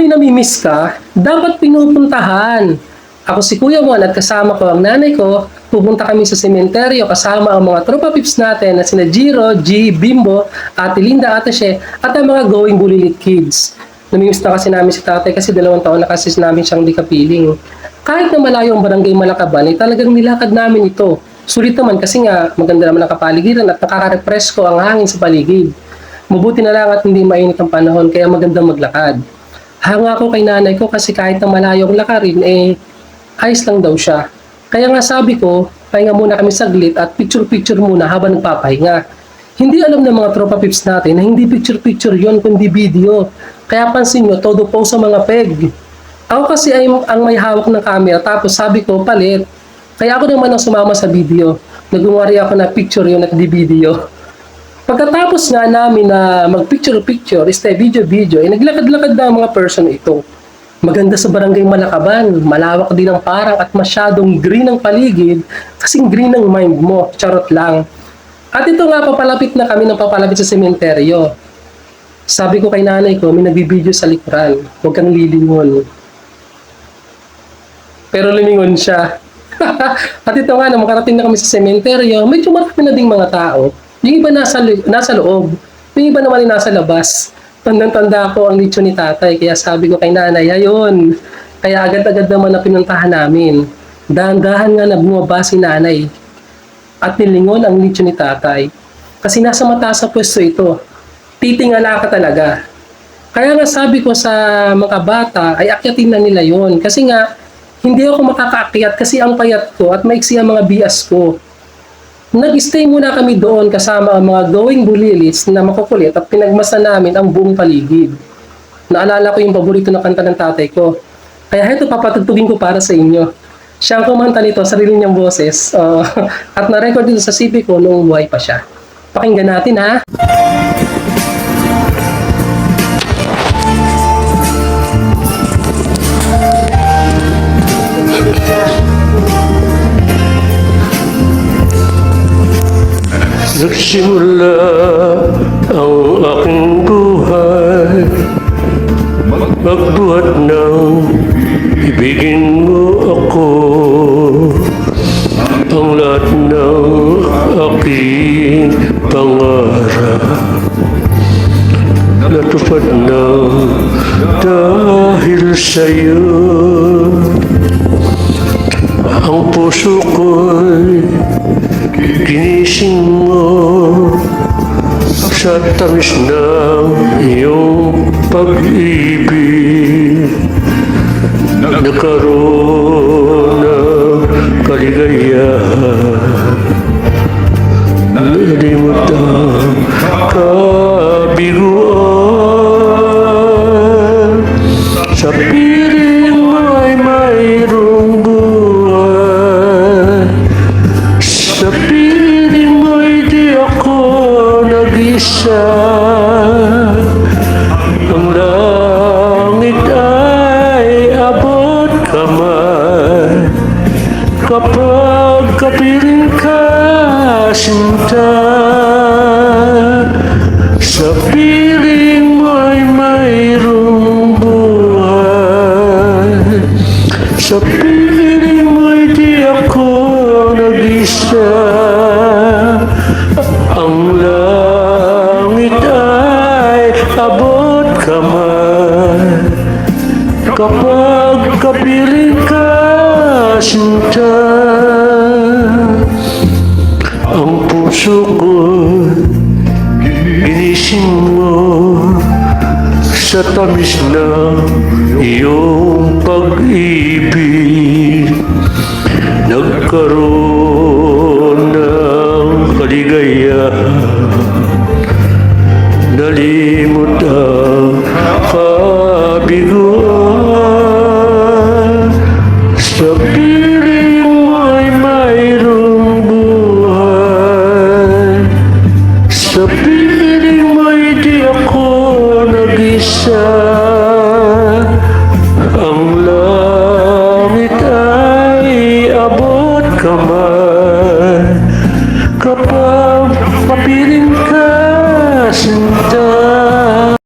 may namimiss ka, dapat pinupuntahan. Ako si Kuya Juan at kasama ko ang nanay ko. Pupunta kami sa sementeryo kasama ang mga tropa pips natin na sina Jiro, G, Bimbo, Ate Linda, Ate She, at ang mga going bulilit kids. Namimiss na kasi namin si tatay kasi 2 taon na kasi namin siyang di kapiling. Kahit na malayo ang barangay Malakaban, ay talagang nilakad namin ito. Sulit naman kasi nga maganda naman ang kapaligiran at nakaka-represko ang hangin sa paligid. Mabuti na lang at hindi mainit ang panahon kaya magandang maglakad. Hanga ako kay nanay ko kasi kahit na malayo ang lakarin, ayos lang daw siya. Kaya nga sabi ko, pahinga muna kami saglit at picture-picture muna habang nagpapahinga. Hindi alam ng mga tropa pips natin na hindi picture-picture yon kundi video. Kaya pansin nyo, todo po sa mga peg. Ako kasi ay ang may hawak ng camera tapos sabi ko, palit. Kaya ako naman ang sumama sa video. Nagumari ako na picture yun at di video. Pagkatapos nga namin na mag-picture-picture, video-video, ay naglakad-lakad na ang mga person ito. Maganda sa barangay Malakaban, malawak din ang parang at masyadong green ang paligid, kasing green ang mind mo, charot lang. At ito nga, papalapit na kami ng papalapit sa sementeryo. Sabi ko kay nanay ko, may nagbibideo sa likuran, huwag kang lilingon. Pero lilingon siya. At ito nga, nang makarating na kami sa sementeryo, medyo marami na ding mga tao. Yung iba nasa loob, yung iba naman ay nasa labas. Tandang-tanda ko ang lechon ni tatay, kaya sabi ko kay nanay, ayun. Kaya agad-agad naman na pinuntahan namin. Dahan-dahan nga na bumaba si nanay. At nilingon ang lechon ni tatay. Kasi nasa mataas sa pwesto ito. Titingala ka talaga. Kaya nga sabi ko sa mga bata, ay akyatin na nila yon. Kasi nga, hindi ako makakaakyat kasi ang payat ko at maiksi ang mga bias ko. Nag-stay muna kami doon kasama ang mga going bulilits na makukulit at pinagmasdan namin ang buong paligid. Naalala ko yung paborito na kanta ng tatay ko. Kaya ito papatugtugin ko para sa inyo. Siya ang kumanta nito, sarili niyang boses. At na-record dito sa CP ko noong buhay pa siya. Pakinggan natin ha. Nagsimula ang aking buhay, magbuhat ng ibigin mo ako. Ang lahat ng aking pangarap natupad na dahil sa'yo. Ang puso ko'y ginising mo sa tamis ng iyong pag-ibig. Nagkaroon ng kaligayahan, nalimot ang kabiguan. Sa piling mo'y mayroong buhay, sa piling mo'y di ako nag-isa. Ang langit ay abot kamay kapag kapiling ka, sinta. Sa piling mo'y mayroong buhay, sa piling mo'y di ako nag-isa. Ang langit ay abot kamay kapag kapiling ka, sinta. Ang puso ko'y ginising mo sa tamis ng iyong pag-ibig. Nagkaroon ng kaligayahan, nalimot ang kabiguan. Sa piling mo'y mayroong buhay, sa piling mo'y di ako nag-isa.